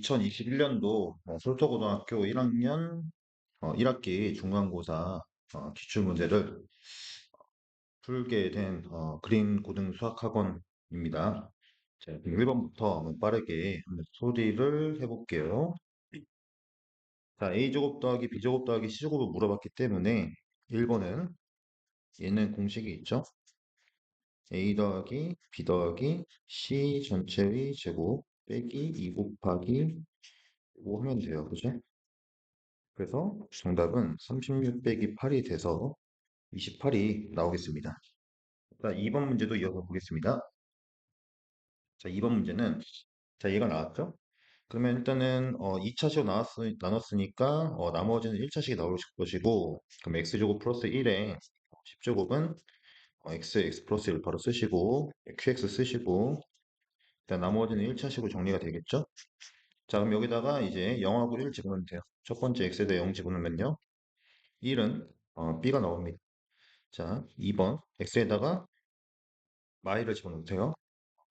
2021년도 솔터고등학교 1학년 1학기 중간고사 기출문제를 풀게 된 그린 고등 수학학원입니다. 자, 1번부터 한번 빠르게 한번 소리를 해볼게요. 자, A제곱 더하기 B제곱 더하기 C제곱을 물어봤기 때문에 1번은 얘는 공식이 있죠. A 더하기 B 더하기 C 전체의 제곱 빼기 2 곱하기 5 하면 돼요. 그죠? 그래서 정답은 36 빼기 8이 돼서 28이 나오겠습니다. 자, 2번 문제도 이어서 보겠습니다. 자, 2번 문제는 자, 얘가 나왔죠? 그러면 일단은 2차식으로 나눴으니까 나머지는 1차식이 나올 것이고 그럼 x제곱 플러스 1에 10제곱은 x 플러스 1 바로 쓰시고 qx 쓰시고 일단 나머지는 1차식으로 정리가 되겠죠? 자, 그럼 여기다가 이제 0하고 1 집어넣으면 돼요. 첫 번째 x에 대해 0 집어넣으면요. 1은 b가 나옵니다. 자, 2번 x에다가 마이를 집어넣으세요.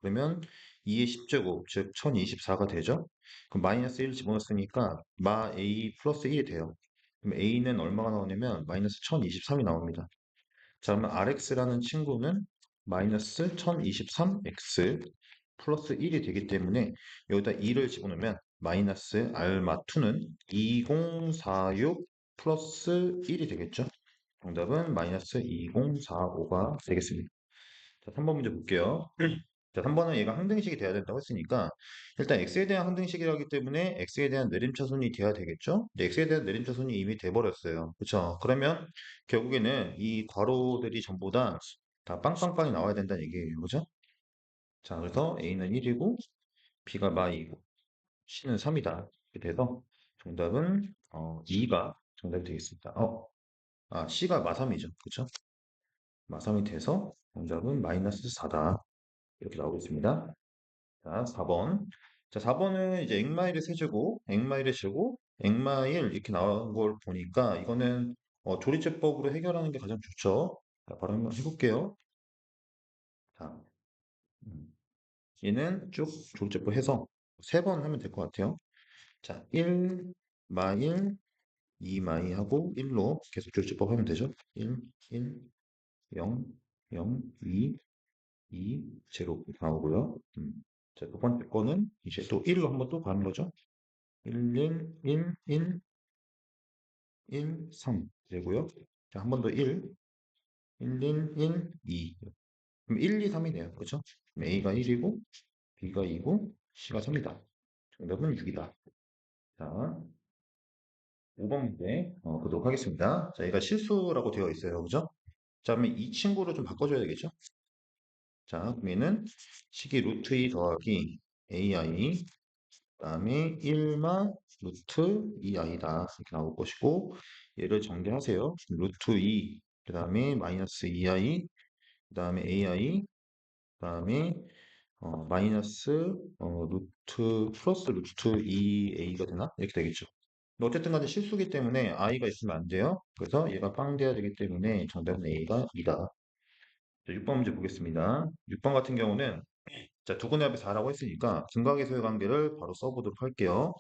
그러면 2의 10제곱, 즉 1024가 되죠? 그럼 마이너스 1 집어넣었으니까 마 a 플러스 1이 돼요. 그럼 a는 얼마가 나오냐면 마이너스 1023이 나옵니다. 자, 그러면 rx라는 친구는 마이너스 1023x 플러스 1이 되기 때문에 여기다 2를 집어넣으면 마이너스 알마2는 2046 플러스 1이 되겠죠? 정답은 마이너스 2045가 되겠습니다. 자, 3번 문제 볼게요. 자, 3번은 얘가 항등식이 돼야 된다고 했으니까 일단 x에 대한 항등식이라기 때문에 x에 대한 내림차순이 돼야 되겠죠? 근데 x에 대한 내림차순이 이미 돼버렸어요. 그렇죠? 그러면 결국에는 이 괄호들이 전부 다 빵빵빵이 나와야 된다는 얘기예요. 그죠? 자, 그래서 a는 1이고 b가 마이고 c는 3이다. 이렇게 돼서 정답은 2가 정답이 되겠습니다. c가 마3이죠. 그렇죠? 마3이 돼서 정답은 마이너스 4다. 이렇게 나오겠습니다. 자, 4번. 자, 4번은 이제 엑마일의 세제곱, 엑마일의 제곱, 엑마일 이렇게 나온 걸 보니까 이거는 조리제법으로 해결하는 게 가장 좋죠. 자, 바로 한번 해볼게요. 자, 음, 얘는 쭉 조리제법 해서 3번 하면 될 것 같아요. 자, 1 마일, 2 마이 하고 1로 계속 조리제법 하면 되죠. 1, 1, 0, 0, 2, 2, 제로 나오고요. 자, 두 번째 거는 이제 또 1로 한번 또 가는 거죠. 1, 1, 1, 1, 1, 3 되고요. 자, 한 번 더 1, 1, 1, 1, 2. 그럼 1, 2, 3이네요. 그렇죠? A가 1이고, B가 2고, C가 3이다. 정답은 6이다. 자, 5번 문제 보도록 하겠습니다. 자, 얘가 실수라고 되어 있어요. 그죠? 자, 그러면 이 친구를 좀 바꿔줘야 되겠죠? 자, 그럼 얘는 식이 루트 2 더하기 AI, 그 다음에 1마 루트 2i다. 이렇게 나올 것이고, 얘를 정리하세요. 루트 2, 그 다음에 마이너스 2i, 그 다음에 ai, 그 다음에 마이너스 루트 플러스 루트 2a가 되나? 이렇게 되겠죠. 근데 어쨌든 간에 실수기 때문에 i가 있으면 안 돼요. 그래서 얘가 빵 돼야 되기 때문에 정답은 a가 2다. 6번 문제 보겠습니다. 6번 같은 경우는 자, 두근의 합이 4라고 했으니까 증가계수의 관계를 바로 써보도록 할게요.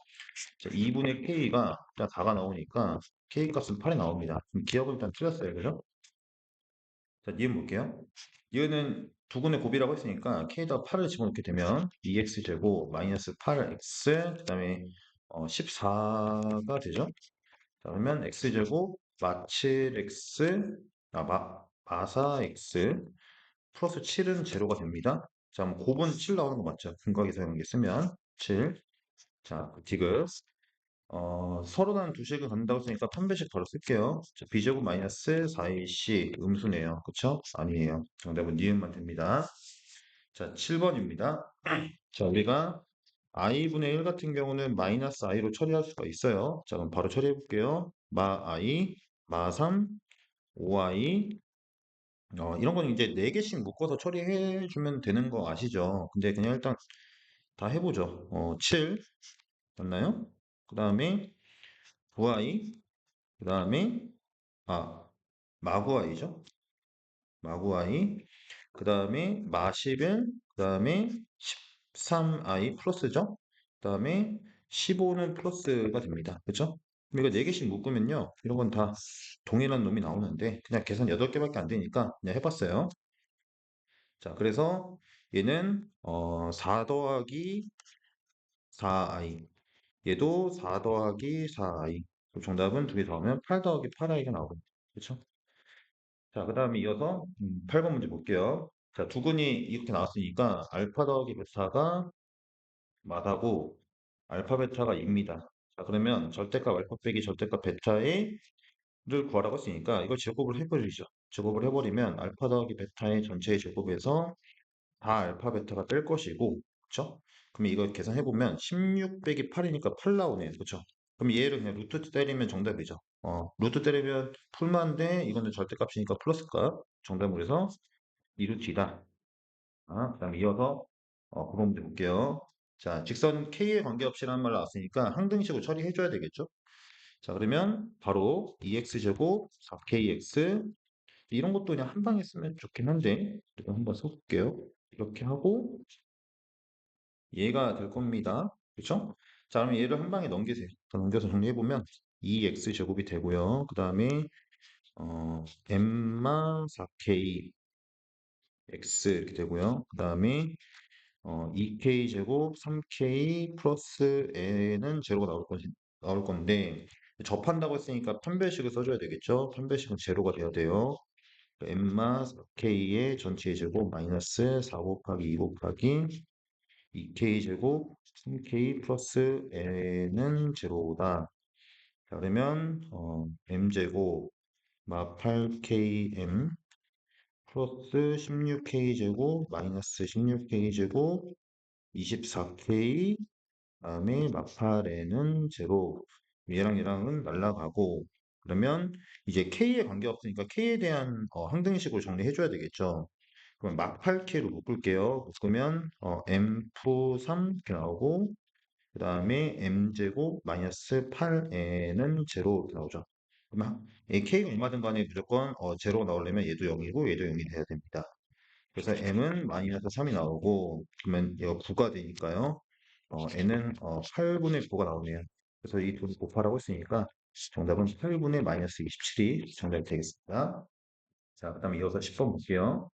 자, 2분의 k가 일단 4가 나오니까 k 값은 8이 나옵니다. 그럼 기억은 일단 틀렸어요. 그죠? 자, 니은 볼게요. 니은은 두근의 곱이라고 했으니까 k에다가 8을 집어넣게 되면 2x제곱 마이너스 8x 그 다음에 14가 되죠. 자, 그러면 x제곱 마 7x 마 4x 플러스 7은 제로가 됩니다. 자, 그럼 곱은 7 나오는 거 맞죠? 근각에서 이런 게 쓰면 7. 자, 그 디귿. 서로 다른 두 식을 갖는다고 했으니까 판별식 바로 쓸게요. 자, b제곱 마이너스 4ac 음수네요. 그쵸? 아니에요. 정답은 니은만 됩니다. 자, 7번입니다. 자, 우리가 i분의 1 같은 경우는 마이너스 i로 처리할 수가 있어요. 자, 그럼 바로 처리해 볼게요. 마 i, 마 3, 5i, 이런 거는 이제 4개씩 묶어서 처리해 주면 되는 거 아시죠? 근데 그냥 일단 다 해보죠. 7 맞나요? 그 다음에 9i, 그 다음에 아 마구i죠. 마구i, 그 다음에 마11, 그 다음에 13i 플러스죠. 그 다음에 15는 플러스가 됩니다. 그죠? 그럼 이거 4개씩 묶으면요. 이런 건 다 동일한 놈이 나오는데 그냥 계산 8개밖에 안 되니까 그냥 해봤어요. 자, 그래서 얘는 4 더하기 4i. 얘도 4 더하기 4i. 그럼 정답은 두 개 더하면 8 더하기 8i가 나오거든요. 그렇죠? 자, 그 다음에 이어서 8번 문제 볼게요. 자, 두근이 이렇게 나왔으니까 알파 더하기 베타가 맞하고 알파 베타가 2입니다. 자, 그러면 절대값 알파 빼기 절대값 베타의 를 구하라고 했으니까 이걸 제곱을 해버리죠. 제곱을 해버리면 알파 더하기 베타의 전체의 제곱에서 다 알파 베타가 뺄 것이고, 그쵸? 그럼 이걸 계산해보면 16 빼기 8이니까 8 나오네요. 그쵸? 그럼 얘를 그냥 루트 때리면 정답이죠. 루트 때리면 풀만데 이거는 절대값이니까 플러스값. 정답으로 해서 2루트이다. 그 다음에 이어서 9번 문제 볼게요. 자, 직선 K에 관계없이라는 말 나왔으니까 항등식으로 처리해줘야 되겠죠? 자, 그러면 바로 2x제곱 4kx 이런 것도 그냥 한 방에 쓰면 좋긴 한데 이거 한번 써볼게요. 이렇게 하고 얘가 될 겁니다. 그렇죠? 자, 그러면 얘를 한 방에 넘기세요. 자, 넘겨서 정리해보면 2x제곱이 되고요. 그 다음에 m마 4kx 이렇게 되고요. 그 다음에 2k 제곱 3k 플러스 n은 제로가 나올 건데 접한다고 했으니까 판별식을 써줘야 되겠죠? 판별식은 제로가 돼야 돼요. n마 4k의 전체 제곱 마이너스 4 곱하기 2 곱하기 2k 제곱 3k 플러스 n은 제로다. 자, 그러면 m 제곱 마 8km 플러스 16k 제곱 마이너스 16k 제곱 24K 다음에 마팔에는 제로 얘랑 얘랑은 날라가고 그러면 이제 K에 관계없으니까 K에 대한 항등식으로 정리해줘야 되겠죠. 그럼 마팔K로 묶을게요. 묶으면 M-3 이렇게 나오고 그 다음에 M제곱 마이너스 8N은 제로 이렇게 나오죠. 그러면 이 K가 얼마든 간에 무조건 제로 나오려면 얘도 0이고 얘도 0이 돼야 됩니다. 그래서 m은 마이너스 3이 나오고 그러면 얘가 9가 되니까요. n은 8분의 9가 나오네요. 그래서 이 둘을 곱하라고 했으니까 정답은 8분의 마이너스 27이 정답이 되겠습니다. 자, 그다음에 이어서 10번 볼게요.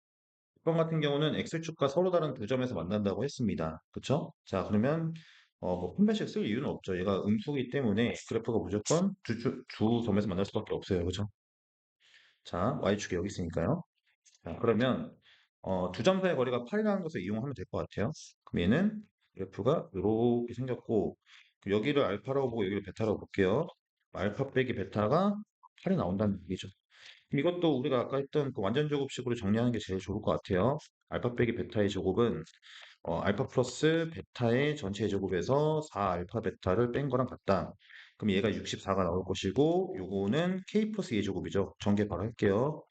10번 같은 경우는 x축과 서로 다른 두 점에서 만난다고 했습니다. 그쵸? 자, 그러면 뭐 분배식 쓸 이유는 없죠. 얘가 음수이기 때문에 그래프가 무조건 두 점에서 만날 수밖에 없어요. 그죠? 자, y축이 여기 있으니까요. 자, 그러면 두 점 사이의 거리가 8이라는 것을 이용하면 될 것 같아요. 그럼 얘는 그래프가 이렇게 생겼고 그 여기를 알파라고 보고 여기를 베타라고 볼게요. 알파 빼기 베타가 8이 나온다는 얘기죠. 그럼 이것도 우리가 아까 했던 그 완전 제곱식으로 정리하는 게 제일 좋을 것 같아요. 알파 빼기 베타의 제곱은 알파 플러스 베타의 전체 제곱에서 4 알파 베타를 뺀 거랑 같다. 그럼 얘가 64가 나올 것이고 요거는 k 플러스 2의 제곱이죠. 전개 바로 할게요.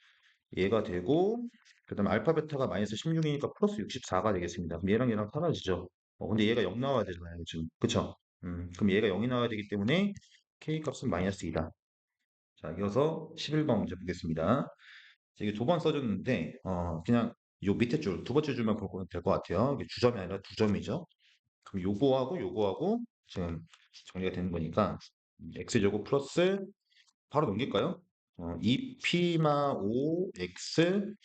얘가 되고 그다음에 알파 베타가 마이너스 16이니까 플러스 64가 되겠습니다. 그럼 얘랑 얘랑 사라지죠. 근데 얘가 0 나와야 되잖아요, 지금. 그쵸? 그럼 얘가 0이 나와야 되기 때문에 k 값은 마이너스 2다. 자, 이어서 11번 문제 보겠습니다. 이게 두 번 써줬는데 그냥 요 밑에 줄, 두 번째 줄만 보면 될 것 같아요. 이게 주점이 아니라 두 점이죠. 그럼 요거하고 요거하고 지금 정리가 되는 거니까 x제곱 플러스 바로 넘길까요? 2p마 5x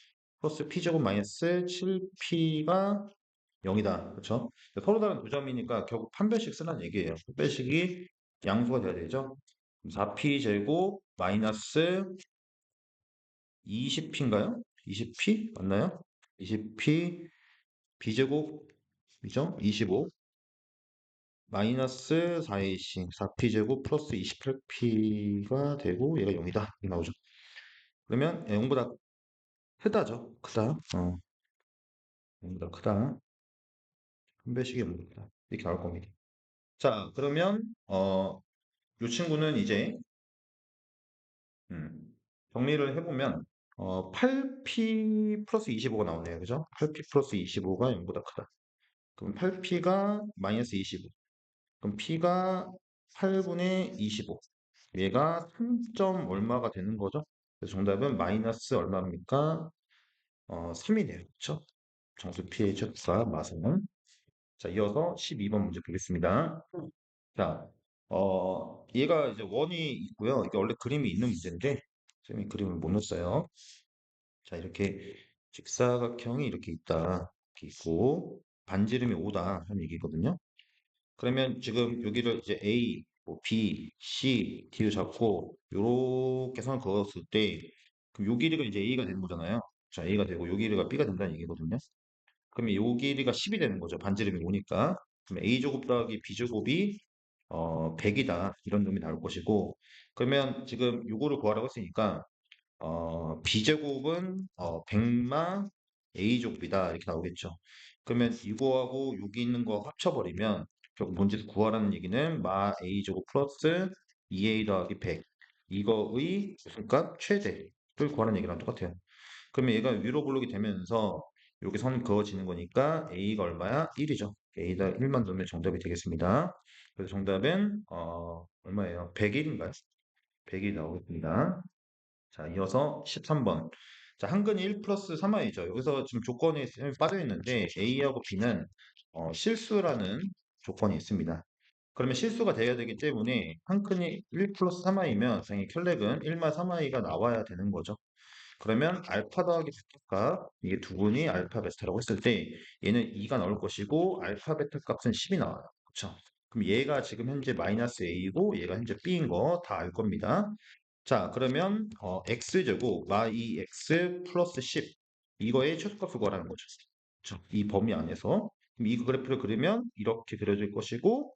플러스 p제곱 마이너스 7p가 0이다. 그렇죠? 서로 다른 두 점이니까 결국 판별식 쓰라는 얘기예요. 판별식이 양수가 돼야 되죠. 4p제곱 마이너스 20p인가요? 20p 맞나요? 20p b제곱이죠? 25 마이너스 4ac 4p제곱 플러스 28p가 되고 얘가 0이다. 이렇게 나오죠. 그러면 0보다 크다죠. 크다. 0보다 크다. 분배식이 0보다 크다. 이렇게 나올 겁니다. 자, 그러면 이 친구는 이제 음, 정리를 해보면 8p 플러스 25가 나오네요. 그죠? 8p 플러스 25가 0보다 크다. 그럼 8p가 마이너스 25. 그럼 p가 8분의 25. 얘가 3점 얼마가 되는 거죠? 그래서 정답은 마이너스 얼마입니까? 3이네요. 그렇죠? 정수 pH가 마서는 자, 이어서 12번 문제 보겠습니다. 자, 얘가 이제 원이 있고요. 이게 원래 그림이 있는 문제인데, 쌤이 그림을 못 넣었어요. 자, 이렇게 직사각형이 이렇게 있다. 이렇게 있고, 반지름이 5다. 하는 얘기거든요. 그러면 지금 여기를 이제 A, 뭐 B, C, D를 잡고, 요렇게 선을 그었을 때, 그럼 요 길이가 이제 A가 되는 거잖아요. 자, A가 되고, 요 길이가 B가 된다는 얘기거든요. 그러면 요 길이가 10이 되는 거죠. 반지름이 5니까. 그럼 A제곱 더하기 B제곱이 100이다. 이런 놈이 나올 것이고, 그러면 지금 요거를 구하라고 했으니까, B제곱은 100마 A제곱이다. 이렇게 나오겠죠. 그러면 이거하고 여기 있는 거 합쳐버리면, 결국 문제에서 구하라는 얘기는 마 A제곱 플러스 2A 더하기 100. 이거의 무슨 값? 최대를 구하라는 얘기랑 똑같아요. 그러면 얘가 위로 블록이 되면서 여기 선 그어지는 거니까 A가 얼마야? 1이죠. A다 1만 넣으면 정답이 되겠습니다. 그래서 정답은 얼마예요? 101인가요? 100이 나오겠습니다. 자, 이어서 13번. 자, 한근이 1 플러스 3i죠. 여기서 지금 조건이 빠져 있는데 A하고 B는 실수라는 조건이 있습니다. 그러면 실수가 돼야 되기 때문에 한 끈이 1 플러스 3i면 당연히 켤레근 1마 3i가 나와야 되는 거죠. 그러면 알파 더하기 베타 값, 이게 두 분이 알파 베타라고 했을 때 얘는 2가 나올 것이고 알파 베타 값은 10이 나와요. 그렇죠? 그럼 얘가 지금 현재 마이너스 a이고 얘가 현재 b인 거 다 알 겁니다. 자, 그러면 x제곱 y x 플러스 10 이거의 최소값을 구하라는 거죠. 그렇죠? 이 범위 안에서 그럼 이 그래프를 그리면 이렇게 그려질 것이고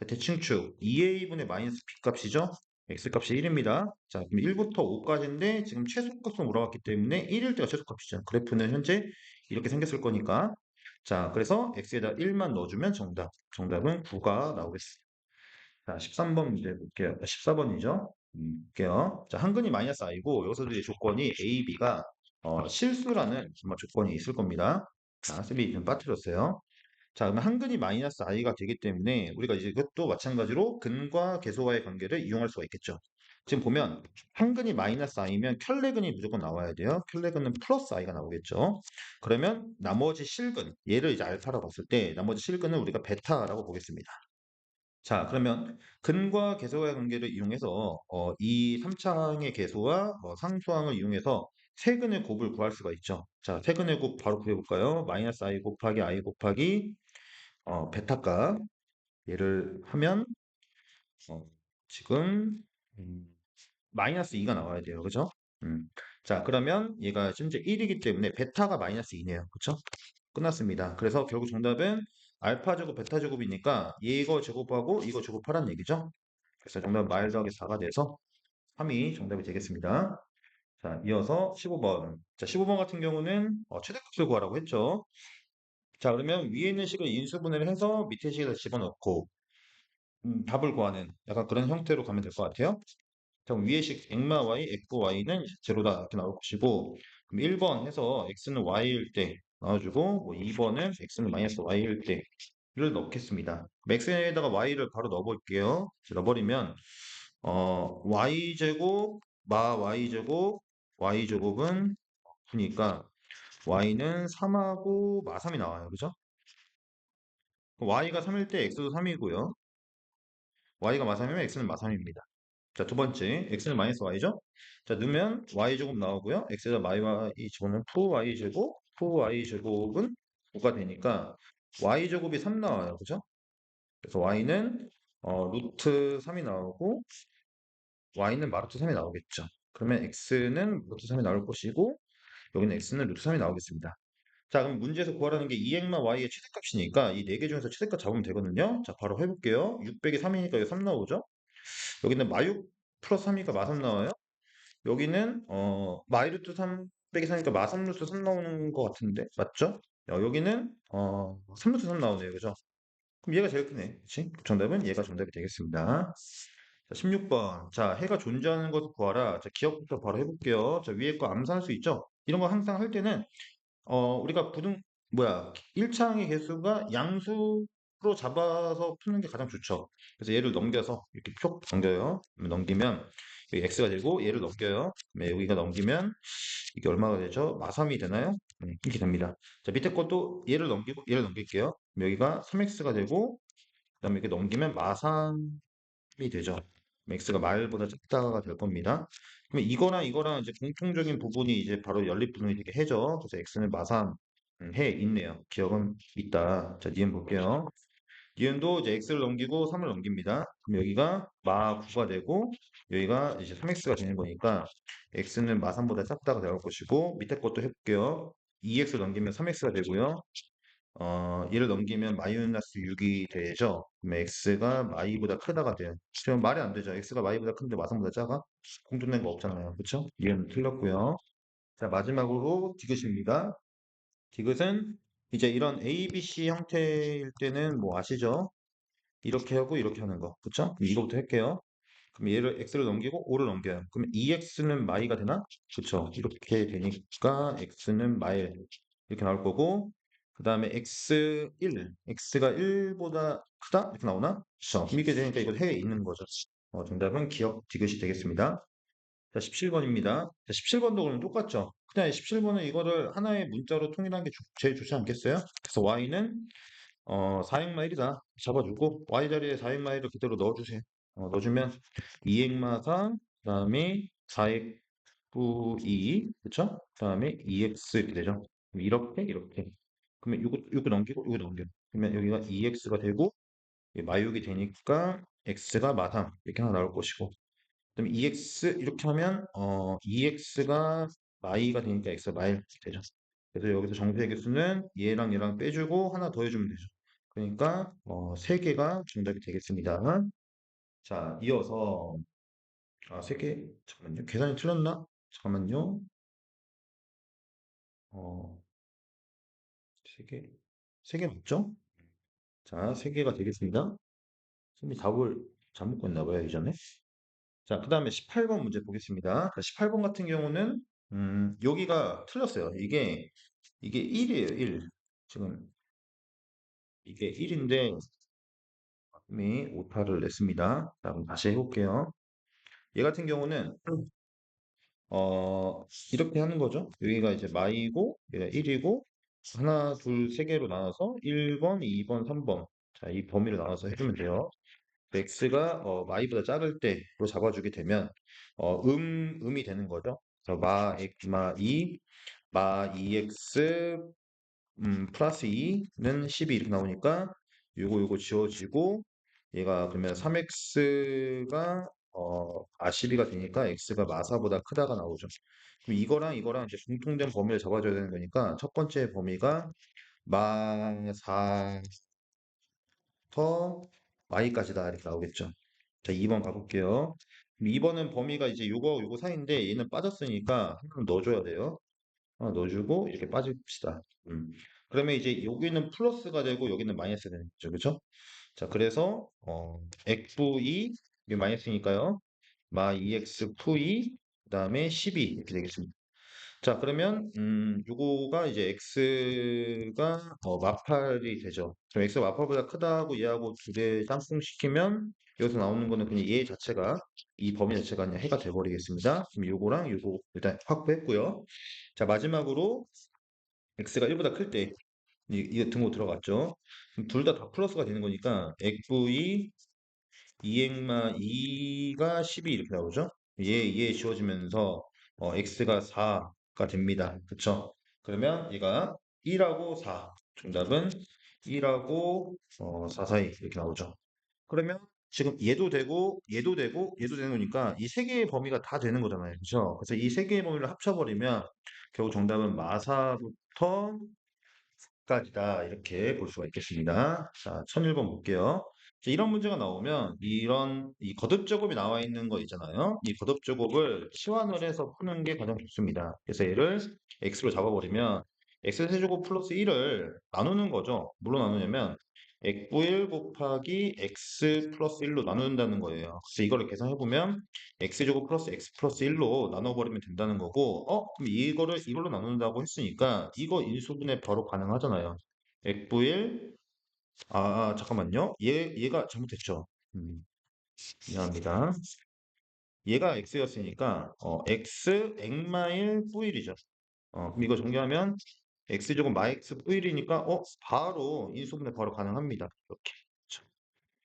대칭축 2a분의 마이너스 b 값이죠. x 값이 1입니다. 자, 그럼 1부터 5까지인데 지금 최소값을 물어봤기 때문에 1일 때가 최소값이죠. 그래프는 현재 이렇게 생겼을 거니까 자, 그래서 x에다 1만 넣어주면 정답. 정답은 9가 나오겠습니다. 자, 13번 문제 볼게요. 14번이죠? 볼게요. 자, 한근이 마이너스 i고 여기서도 이제 조건이 a, b가 실수라는 정말 조건이 있을 겁니다. 자, 쌤이 좀 빠뜨렸어요. 자, 그러면 한근이 마이너스 i가 되기 때문에 우리가 이제 이것도 마찬가지로 근과 계소와의 관계를 이용할 수가 있겠죠. 지금 보면 한근이 마이너스 i면 켤레근이 무조건 나와야 돼요. 켤레근은 플러스 i가 나오겠죠. 그러면 나머지 실근, 얘를 이제 알파라고 봤을 때 나머지 실근은 우리가 베타라고 보겠습니다. 자, 그러면 근과 계소와의 관계를 이용해서 이 3차항의 계소와 상수항을 이용해서 세근의 곱을 구할 수가 있죠. 자, 세근의 곱 바로 구해볼까요? 마이너스 i 곱하기 i 곱하기 베타값 얘를 하면 어, 지금 음, 마이너스 2가 나와야 돼요. 그죠? 음. 자, 그러면 얘가 현재 1이기 때문에 베타가 마이너스 2네요. 그쵸? 끝났습니다. 그래서 결국 정답은 알파 제곱 베타 제곱이니까 이거 제곱하고 이거 제곱하라는 얘기죠. 그래서 정답은 마일 더하기 4가 돼서 3이 정답이 되겠습니다. 자, 이어서 15번. 자, 15번 같은 경우는 최대값을 구하라고 했죠. 자, 그러면 위에 있는 식을 인수분해를 해서 밑에 식에다 집어넣고 답을 구하는 약간 그런 형태로 가면 될 것 같아요. 자, 그럼 위에식 액마 y, 액부 y는 제로다 이렇게 나올 것이고 그럼 1번 해서 x는 y일 때 나와주고 뭐 2번은 x는 마이너스 y일 때를 넣겠습니다. x에다가 y를 바로 넣어볼게요. 넣어버리면 y제곱 마 y제곱 y제곱은 9니까 y는 3하고 마 3이 나와요. 그죠? y가 3일 때 x도 3이고요. y가 마3이면 x는 마3입니다. 자, 두 번째, x는 마이너스 y죠? 자, 넣으면 y제곱 나오고요. x에다 y 집어넣으면 2y제곱, 2y제곱은 9가 되니까 y제곱이 3 나와요. 그죠? 그래서 y는 루트 3이 나오고 y는 마루트 3이 나오겠죠. 그러면 x는 루트 3이 나올 것이고 여기는 x는 루트 3이 나오겠습니다. 자, 그럼 문제에서 구하라는 게 2액마 y의 최대값이니까 이 네 개 중에서 최대값 잡으면 되거든요. 자, 바로 해볼게요. 600이 3이니까 여기 3 나오죠? 여기는 마육 플러스 3이니까 마3 나와요. 여기는 마이루트 3 빼기 3이니까 마3루트 3 나오는 것 같은데 맞죠? 여기는 3루트 3 나오네요. 그죠? 그럼 얘가 제일 크네. 그치? 정답은 얘가 정답이 되겠습니다. 자, 16번. 자, 해가 존재하는 것을 구하라. 자, 기억부터 바로 해볼게요. 자, 위에 거 암산할 수 있죠? 이런 거 항상 할 때는 우리가 1차항의 개수가 양수로 잡아서 푸는 게 가장 좋죠. 그래서 얘를 넘겨서 이렇게 표 넘겨요. 넘기면 여기 x가 되고 얘를 넘겨요. 여기가 넘기면 이게 얼마가 되죠? 마3이 되나요? 이렇게 됩니다. 자, 밑에 것도 얘를 넘기고 얘를 넘길게요. 여기가 3x가 되고 그다음에 이렇게 넘기면 마삼이 되죠. x가 마일보다 작다가 될 겁니다. 그럼 이거랑 이거랑 이제 공통적인 부분이 이제 바로 연립분이 되게 해죠. 그래서 x는 마삼 해 있네요. 기억은 있다. 자, 니은 볼게요. 니은도 이제 x를 넘기고 3을 넘깁니다. 그럼 여기가 마 9가 되고 여기가 이제 3x가 되는 거니까 x는 마 3보다 작다가 될 것이고 밑에 것도 해볼게요. 2x를 넘기면 3x가 되고요. 얘를 넘기면 마이너스 6이 되죠. 그럼 x가 마이보다 크다가 돼요. 그럼 말이 안 되죠. x가 마이보다 큰데 마삼보다 작아? 공통된 거 없잖아요. 그쵸? 얘는 틀렸고요. 자, 마지막으로 디귿입니다. 디귿은 이제 이런 A, B, C 형태일 때는 뭐 아시죠? 이렇게 하고 이렇게 하는 거. 그쵸? 그럼 이거부터 할게요. 그럼 얘를 x를 넘기고 5를 넘겨요. 그럼 2x는 마이가 되나? 그쵸? 이렇게 되니까 x는 마일 이렇게 나올 거고 그 다음에 x1, x가 1보다 크다? 이렇게 나오나? 그쵸? 그럼 이렇게 되니까 이거 해에 있는 거죠. 정답은 기억 디귿이 되겠습니다. 자, 17번입니다. 자, 17번도 그럼 똑같죠? 그냥 17번은 이거를 하나의 문자로 통일하는 게 제일 좋지 않겠어요? 그래서 y는 4획마 1이다 잡아주고 y 자리에 4획마 1을 그대로 넣어주세요. 넣어주면 2획마 4, 그다음에 4획부 2, 그쵸? 그다음에 2x 이렇게 되죠. 그럼 이렇게 그러면 요거 넘기고 요거 넘겨. 그러면 여기가 2x가 되고 마육이 되니까 x가 마3 이렇게 하나 나올 것이고 그다음에 2x 이렇게 하면 2x가 마이가 되니까 x가 마일 되죠. 그래서 여기서 정수의 개수는 얘랑 얘랑 빼주고 하나 더 해주면 되죠. 그러니까 3개가 정답이 되겠습니다. 자, 이어서 3개 잠깐만요. 계산이 틀렸나? 잠깐만요. 어, 3개 3개 맞죠? 자, 3개가 되겠습니다. 선생님이 답을 잘못 구했나 봐요, 이전에. 자, 그 다음에 18번 문제 보겠습니다. 18번 같은 경우는 여기가 틀렸어요. 이게 1이에요, 1. 지금 이게 1인데 이미 오타를 냈습니다. 자, 그럼 다시 해볼게요. 얘 같은 경우는 이렇게 하는 거죠. 여기가 이제 마이고 얘가 1이고 하나, 둘, 세 개로 나눠서 1번, 2번, 3번. 자, 이 범위를 나눠서 해주면 돼요. x가 마이보다 작을 때로 잡아주게 되면 음이 되는 거죠. 그래서 마 2, 마 2x 플러스 2는 12 이렇게 나오니까 요거 지워지고 얘가 그러면 3x가 12가 되니까 x가 마사보다 크다가 나오죠. 그럼 이거랑 이제 공통된 범위를 잡아줘야 되는 거니까 첫 번째 범위가 마4 터 y까지다 이렇게 나오겠죠. 자, 2번 가볼게요. 2번은 범위가 이제 요거 사이인데 얘는 빠졌으니까 하나 넣어줘야 돼요. 하나 넣어주고 이렇게 빠집시다. 그러면 이제 여기는 플러스가 되고 여기는 마이너스가 되는 거죠. 그렇죠? 자, 그래서 x분이 이게 마이너스니까요. 마 2x 푸2 그다음에 12 이렇게 되겠습니다. 자, 그러면 요거가 이제 x가 마팔이 되죠. 그럼 x가 마팔보다 크다고 얘하고 두 개 짬뽕시키면 여기서 나오는 거는 그냥 얘 자체가 이 범위 자체가 그냥 해가 돼버리겠습니다. 그럼 요거랑 요거 일단 확보했고요. 자, 마지막으로 x가 1보다 클 때 이 등호 들어갔죠. 그럼 둘 다 플러스가 되는 거니까 x분이 2엑마 2가 12 이렇게 나오죠. 얘 지워지면서 x가 4가 됩니다. 그쵸? 그러면 얘가 1하고 4. 정답은 1하고 4 사이 이렇게 나오죠. 그러면 지금 얘도 되는 거니까 이 세 개의 범위가 다 되는 거잖아요. 그죠? 그래서 이 세 개의 범위를 합쳐버리면 결국 정답은 마사부터 까지다 이렇게 볼 수가 있겠습니다. 자, 1001번 볼게요. 자, 이런 문제가 나오면 이런 이 거듭 제곱이 나와 있는 거 있잖아요. 이 거듭 제곱을 치환을 해서 푸는 게 가장 좋습니다. 그래서 얘를 x로 잡아버리면 x 세제곱 플러스 1을 나누는 거죠. 뭘로 나누냐면 x1 곱하기 x 플러스 1로 나눈다는 거예요. 그래서 이거를 계산해보면 x제곱 플러스 x 플러스 1로 나눠버리면 된다는 거고 그럼 이걸로 나눈다고 했으니까 이거 인수분해 바로 가능하잖아요. x일 잠깐만요. 얘가 잘못했죠. 미안합니다. 얘가 x였으니까 x 액마일 뿌일이죠. 그럼 이거 정리하면 x제곱 마x 뿌일이니까 바로 인수분해 바로 가능합니다. 이렇게. 그렇죠.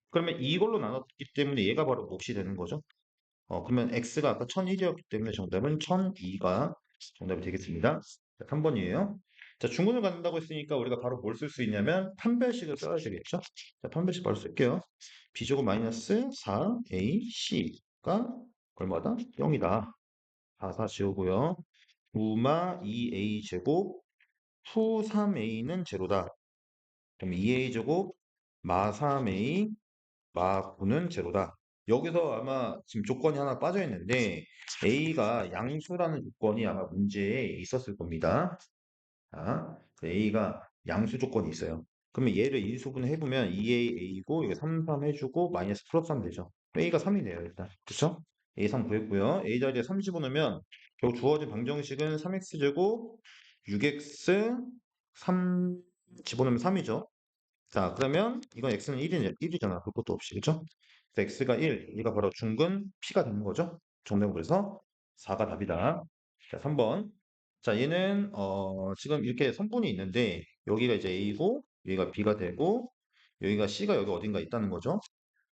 그러면 이걸로 나눴기 때문에 얘가 바로 몫이 되는 거죠. 그러면 x가 아까 1001이었기 때문에 정답은 1002가 정답이 되겠습니다. 자, 3번이에요. 자, 중근을 갖는다고 했으니까 우리가 바로 뭘 쓸 수 있냐면 판별식을 써야 되겠죠. 자, 판별식 바로 쓸게요. b제곱 마이너스 4ac가 얼마다? 0이다. 4, 4 지우고요. 우마 2a 제곱 후 3a는 제로다. 그럼 2a 제곱 마 3a 마 9는 제로다. 여기서 아마 지금 조건이 하나 빠져 있는데 a가 양수라는 조건이 아마 문제에 있었을 겁니다. 자, 그 a가 양수 조건이 있어요. 그러면 얘를 인수분해 해보면 2a a고 이거 3, 3 해주고 마이너스 플러스 하면 되죠. a가 3이네요 일단. 그쵸? a 3 구했고요. a 자리에 3 집어넣으면 결국 주어진 방정식은 3x제곱 6x 3 집어넣으면 3이죠. 자, 그러면 이건 x는 1이잖아. 볼 것도 없이. 그죠? 그래서 x가 1, 얘가 바로 중근 p가 되는 거죠. 정답은 그래서 4가 답이다. 자, 3번. 자, 얘는 지금 이렇게 선분이 있는데 여기가 이제 a고 여기가 b가 되고 여기가 c가 여기 어딘가 있다는 거죠.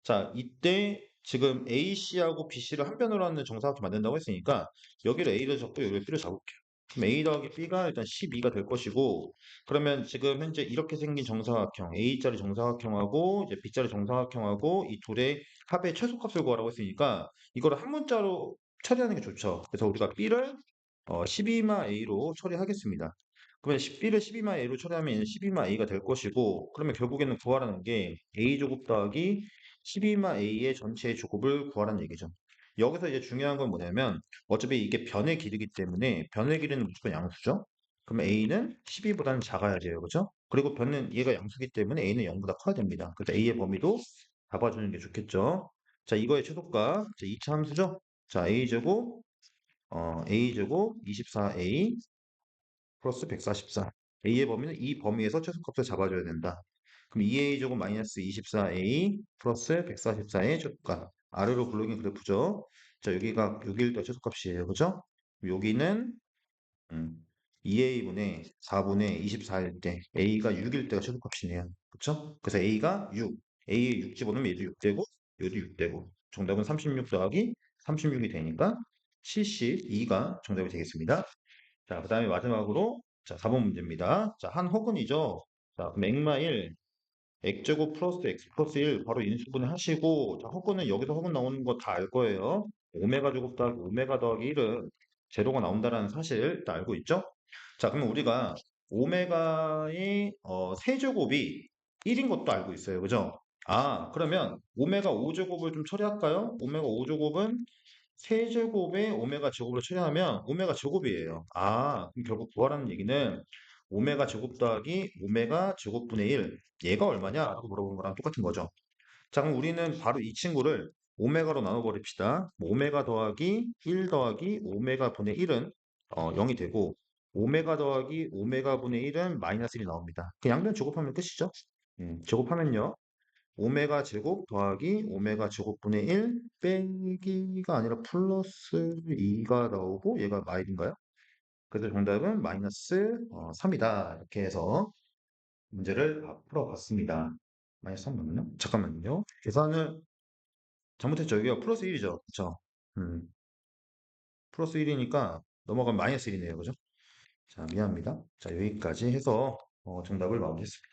자, 이때 지금 AC하고 BC를 한 변으로 하는 정사각형 만든다고 했으니까 여기를 A를 적고 여기를 B를 잡을게요. 그럼 A 더하기 B가 일단 12가 될 것이고 그러면 지금 현재 이렇게 생긴 정사각형 A짜리 정사각형하고 이제 B짜리 정사각형하고 이 둘의 합의 최소값을 구하라고 했으니까 이거를 한 문자로 처리하는 게 좋죠. 그래서 우리가 B를 12마 A로 처리하겠습니다. 그러면 B를 12마 A로 처리하면 얘는 12마 A가 될 것이고 그러면 결국에는 구하라는 게 A제곱 더하기 12마 A의 전체의 제곱을 구하라는 얘기죠. 여기서 이제 중요한 건 뭐냐면 어차피 이게 변의 길이기 때문에 변의 길이는 무조건 양수죠. 그러면 A는 12보다는 작아야 돼요. 그죠? 그리고 변은 얘가 양수기 때문에 A는 0보다 커야 됩니다. 그래서 A의 범위도 잡아주는 게 좋겠죠. 자, 이거의 최소가 2차 함수죠. 자, A제곱 A제곱 24A 플러스 144. A의 범위는 이 범위에서 최소값을 잡아줘야 된다. 그럼 2A 제곱 마이너스 24A 플러스 144의 최소값. 아래로 굴러긴 그래프죠. 자, 여기가 6일 최소값이에요. 그죠? 여기는 2A분의 4분의 24일 때 A가 6일 때가 최소값이네요. 그쵸? 그래서 A가 6. A에 6 집어넣으면 얘도 6되고 얘도 6되고 정답은 36 더하기 36이 되니까 72가 정답이 되겠습니다. 자, 그 다음에 마지막으로 자, 4번 문제입니다. 자, 한 허근이죠. 자, 그럼 엑마 1, x제곱 플러스 x 플러스 1 바로 인수분해 하시고 자, 허근은 여기서 허근 나오는 거 다 알 거예요. 오메가 제곱 더하기 오메가 더하기 1은 제로가 나온다는 사실 다 알고 있죠? 자, 그러면 우리가 오메가의 세제곱이 1인 것도 알고 있어요. 그죠? 아, 그러면 오메가 5제곱을 좀 처리할까요? 오메가 5제곱은 세제곱에 오메가 제곱으로 처리하면 오메가 제곱이에요. 아, 그럼 결국 구하라는 얘기는 오메가 제곱 더하기 오메가 제곱분의 1. 얘가 얼마냐? 라고 물어보는 거랑 똑같은 거죠. 자, 그럼 우리는 바로 이 친구를 오메가로 나눠버립시다. 뭐 오메가 더하기 1 더하기 오메가 분의 1은 0이 되고 오메가 더하기 오메가 분의 1은 마이너스 1이 나옵니다. 그 양변 제곱하면 끝이죠. 제곱하면요. 오메가 제곱 더하기 오메가 제곱분의 1 빼기가 아니라 플러스 2가 나오고 얘가 마일인가요? 그래서 정답은 마이너스 3이다. 이렇게 해서 문제를 풀어봤습니다. 마이너스 3 맞나요? 잠깐만요. 계산을 잘못했죠. 여기가 플러스 1이죠. 그쵸? 플러스 1이니까 넘어가면 마이너스 1이네요. 그죠? 자, 미안합니다. 자, 여기까지 해서 정답을 마무리했습니다.